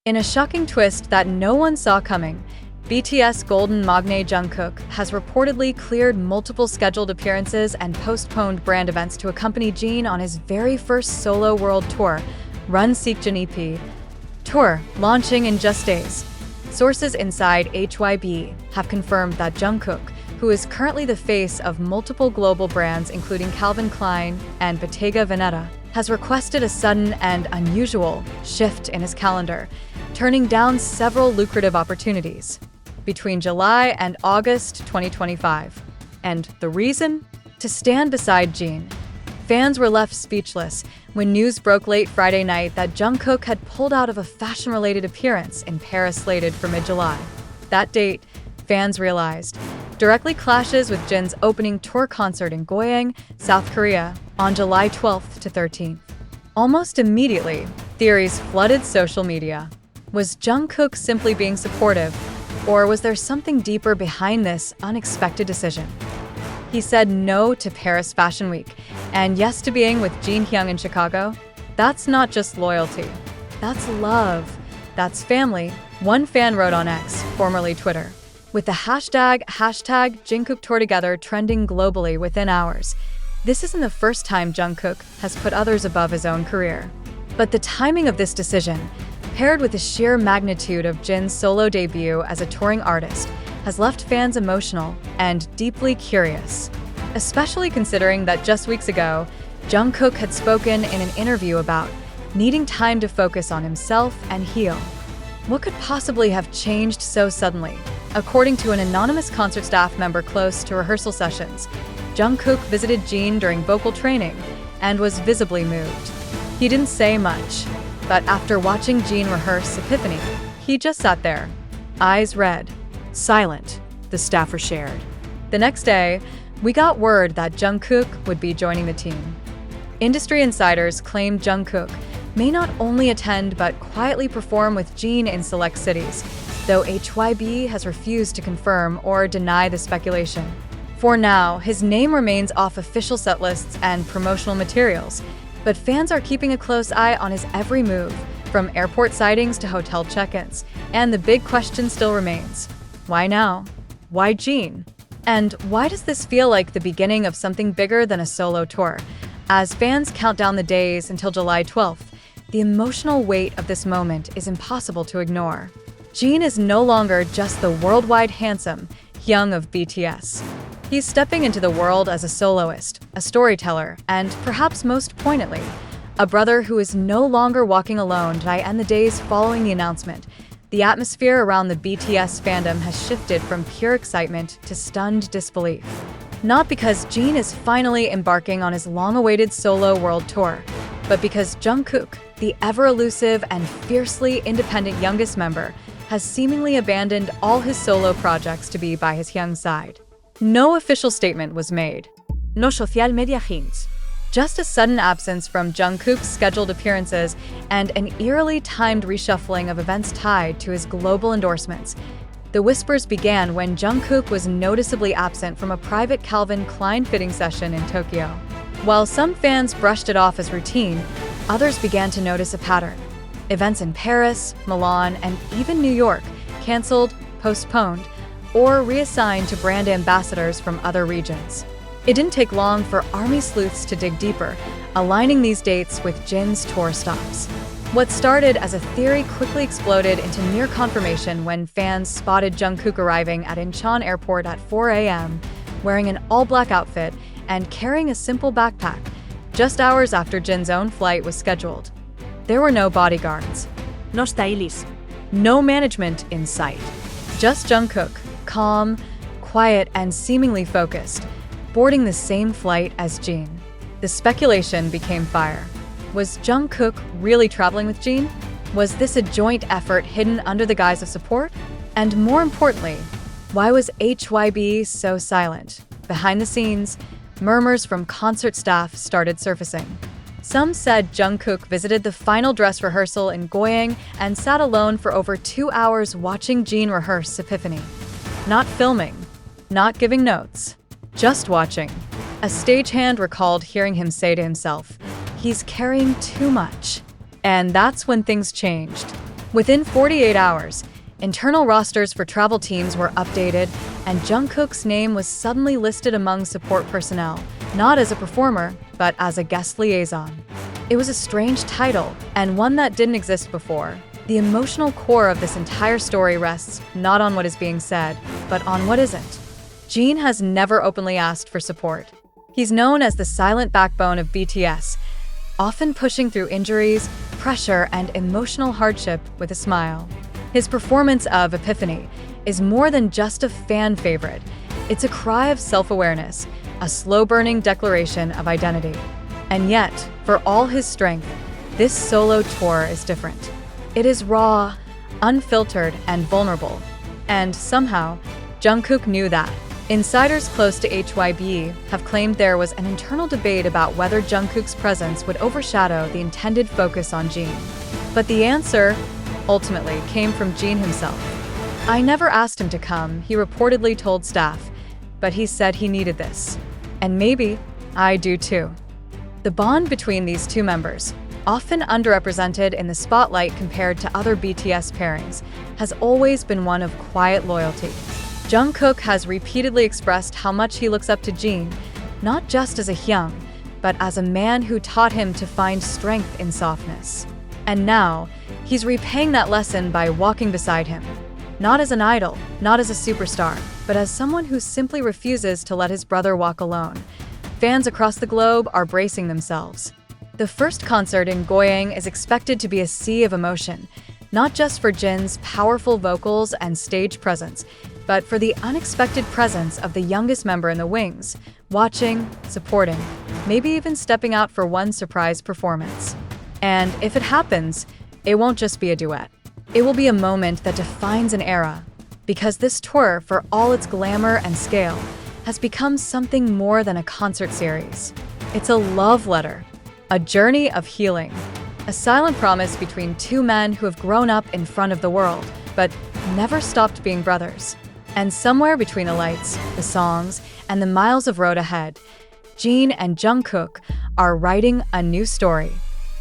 In a shocking twist that no one saw coming, BTS Golden Magne Jungkook has reportedly cleared multiple scheduled appearances and postponed brand events to accompany Jin on his very first solo world tour, Run Seokjin EP. Tour launching in just days. Sources inside HYB have confirmed that Jungkook, who is currently the face of multiple global brands including Calvin Klein and Bottega Veneta, has requested a sudden and unusual shift in his calendar, turning down several lucrative opportunities between July and August 2025. And the reason? To stand beside Jin. Fans were left speechless when news broke late Friday night that Jungkook had pulled out of a fashion-related appearance in Paris slated for mid-July. That date, fans realized, directly clashes with Jin's opening tour concert in Goyang, South Korea, on July 12th to 13th. Almost immediately, theories flooded social media. Was Jungkook simply being supportive, or was there something deeper behind this unexpected decision? He said no to Paris Fashion Week and yes to being with Jin in Chicago. That's not just loyalty. That's love. That's family, one fan wrote on X, formerly Twitter, with the hashtag Jungkook Tour Together trending globally within hours. This isn't the first time Jungkook has put others above his own career. But the timing of this decision, paired with the sheer magnitude of Jin's solo debut as a touring artist, has left fans emotional and deeply curious, especially considering that just weeks ago, Jungkook had spoken in an interview about needing time to focus on himself and heal. What could possibly have changed so suddenly? According to an anonymous concert staff member close to rehearsal sessions, Jungkook visited Jin during vocal training and was visibly moved. He didn't say much, but after watching Jin rehearse Epiphany, he just sat there, eyes red, silent, the staffer shared. The next day, we got word that Jungkook would be joining the team. Industry insiders claimed Jungkook may not only attend but quietly perform with Jin in select cities, though HYB has refused to confirm or deny the speculation. For now, his name remains off official setlists and promotional materials, but fans are keeping a close eye on his every move, from airport sightings to hotel check-ins, and the big question still remains. Why now? Why Jin? And why does this feel like the beginning of something bigger than a solo tour? As fans count down the days until July 12th, the emotional weight of this moment is impossible to ignore. Jin is no longer just the worldwide handsome Hyung of BTS. He's stepping into the world as a soloist, a storyteller, and perhaps most poignantly, a brother who is no longer walking alone. In the days following the announcement, the atmosphere around the BTS fandom has shifted from pure excitement to stunned disbelief. Not because Jin is finally embarking on his long-awaited solo world tour, but because Jungkook, the ever-elusive and fiercely independent youngest member, has seemingly abandoned all his solo projects to be by his Hyung side. No official statement was made. No social media hints. Just a sudden absence from Jungkook's scheduled appearances and an eerily timed reshuffling of events tied to his global endorsements. The whispers began when Jungkook was noticeably absent from a private Calvin Klein fitting session in Tokyo. While some fans brushed it off as routine, others began to notice a pattern. Events in Paris, Milan, and even New York canceled, postponed, or reassigned to brand ambassadors from other regions. It didn't take long for ARMY sleuths to dig deeper, aligning these dates with Jin's tour stops. What started as a theory quickly exploded into near confirmation when fans spotted Jungkook arriving at Incheon Airport at 4 a.m., wearing an all-black outfit and carrying a simple backpack, just hours after Jin's own flight was scheduled. There were no bodyguards, no stylists, no management in sight. Just Jungkook, calm, quiet, and seemingly focused, boarding the same flight as Jin. The speculation became fire. Was Jungkook really traveling with Jin? Was this a joint effort hidden under the guise of support? And more importantly, why was HYB so silent? Behind the scenes, murmurs from concert staff started surfacing. Some said Jungkook visited the final dress rehearsal in Goyang and sat alone for over 2 hours watching Jin rehearse Epiphany. Not filming, not giving notes, just watching. A stagehand recalled hearing him say to himself, "He's carrying too much." And that's when things changed. Within 48 hours, internal rosters for travel teams were updated, and Jungkook's name was suddenly listed among support personnel, not as a performer, but as a guest liaison. It was a strange title, and one that didn't exist before. The emotional core of this entire story rests not on what is being said, but on what isn't. Jin has never openly asked for support. He's known as the silent backbone of BTS, often pushing through injuries, pressure, and emotional hardship with a smile. His performance of Epiphany is more than just a fan favorite. It's a cry of self-awareness, a slow-burning declaration of identity. And yet, for all his strength, this solo tour is different. It is raw, unfiltered, and vulnerable. And somehow, Jungkook knew that. Insiders close to HYB have claimed there was an internal debate about whether Jungkook's presence would overshadow the intended focus on Jin. But the answer, ultimately, came from Jin himself. "I never asked him to come," he reportedly told staff, "but he said he needed this. And maybe I do too." The bond between these two members, often underrepresented in the spotlight compared to other BTS pairings, has always been one of quiet loyalty. Jungkook has repeatedly expressed how much he looks up to Jin, not just as a hyung, but as a man who taught him to find strength in softness. And now, he's repaying that lesson by walking beside him. Not as an idol, not as a superstar, but as someone who simply refuses to let his brother walk alone. Fans across the globe are bracing themselves. The first concert in Goyang is expected to be a sea of emotion, not just for Jin's powerful vocals and stage presence, but for the unexpected presence of the youngest member in the wings, watching, supporting, maybe even stepping out for one surprise performance. And if it happens, it won't just be a duet. It will be a moment that defines an era, because this tour, for all its glamour and scale, has become something more than a concert series. It's a love letter, a journey of healing, a silent promise between two men who have grown up in front of the world, but never stopped being brothers. And somewhere between the lights, the songs, and the miles of road ahead, Jin and Jungkook are writing a new story.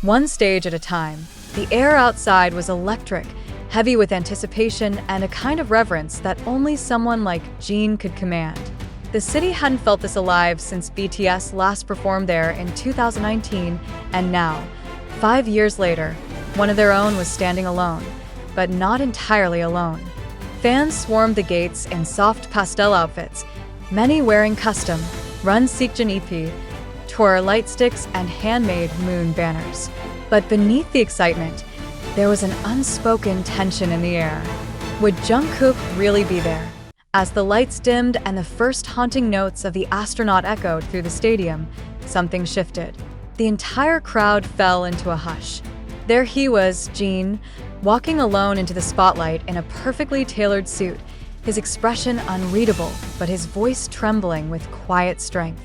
One stage at a time, the air outside was electric, heavy with anticipation and a kind of reverence that only someone like Jin could command. The city hadn't felt this alive since BTS last performed there in 2019, and now, 5 years later, one of their own was standing alone, but not entirely alone. Fans swarmed the gates in soft pastel outfits, many wearing custom Run Seokjin EP, tour light sticks, and handmade moon banners. But beneath the excitement, there was an unspoken tension in the air. Would Jungkook really be there? As the lights dimmed and the first haunting notes of the astronaut echoed through the stadium, something shifted. The entire crowd fell into a hush. There he was, Jin, walking alone into the spotlight in a perfectly tailored suit, his expression unreadable, but his voice trembling with quiet strength.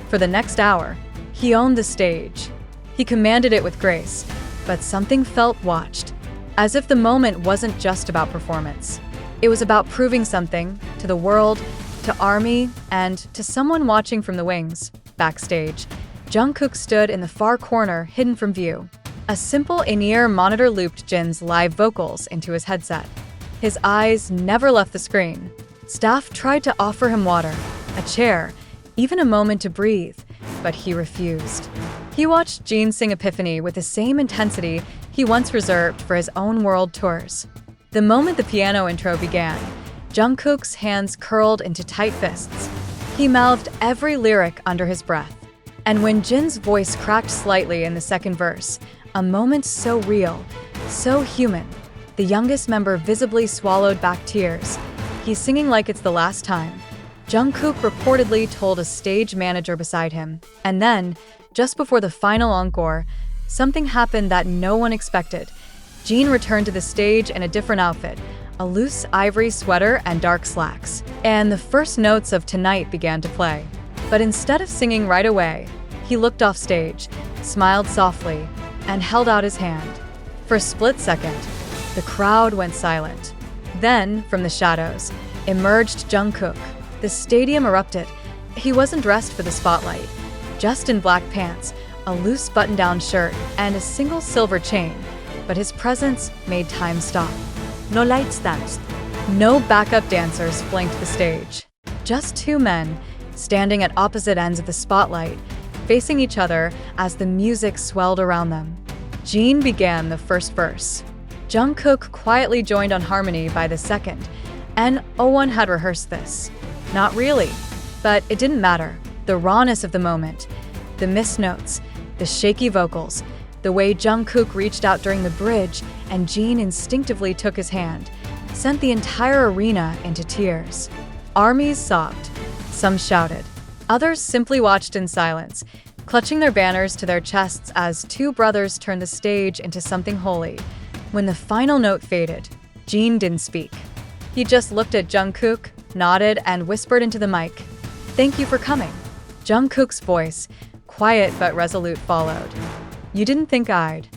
For the next hour, he owned the stage. He commanded it with grace, but something felt watched, as if the moment wasn't just about performance. It was about proving something to the world, to ARMY, and to someone watching from the wings. Backstage, Jungkook stood in the far corner, hidden from view. A simple in-ear monitor looped Jin's live vocals into his headset. His eyes never left the screen. Staff tried to offer him water, a chair, even a moment to breathe, but he refused. He watched Jin sing Epiphany with the same intensity he once reserved for his own world tours. The moment the piano intro began, Jungkook's hands curled into tight fists. He mouthed every lyric under his breath. And when Jin's voice cracked slightly in the second verse, a moment so real, so human, the youngest member visibly swallowed back tears. He's singing like it's the last time, Jungkook reportedly told a stage manager beside him. And then, just before the final encore, something happened that no one expected. Jin returned to the stage in a different outfit, a loose ivory sweater and dark slacks. And the first notes of Tonight began to play. But instead of singing right away, he looked off stage, smiled softly, and held out his hand. For a split second, the crowd went silent. Then, from the shadows, emerged Jungkook. The stadium erupted. He wasn't dressed for the spotlight, just in black pants, a loose button-down shirt, and a single silver chain. but his presence made time stop. No lights danced. No backup dancers flanked the stage. Just two men, standing at opposite ends of the spotlight, facing each other as the music swelled around them. Jin began the first verse. Jungkook quietly joined on harmony by the second, and O1 had rehearsed this. Not really, but it didn't matter. The rawness of the moment, the missed notes, the shaky vocals, the way Jungkook reached out during the bridge and Jin instinctively took his hand, sent the entire arena into tears. Armies sobbed. Some shouted. Others simply watched in silence, clutching their banners to their chests as two brothers turned the stage into something holy. When the final note faded, Jin didn't speak. He just looked at Jungkook, nodded, and whispered into the mic, "Thank you for coming." Jungkook's voice, quiet but resolute, followed. "You didn't think I'd."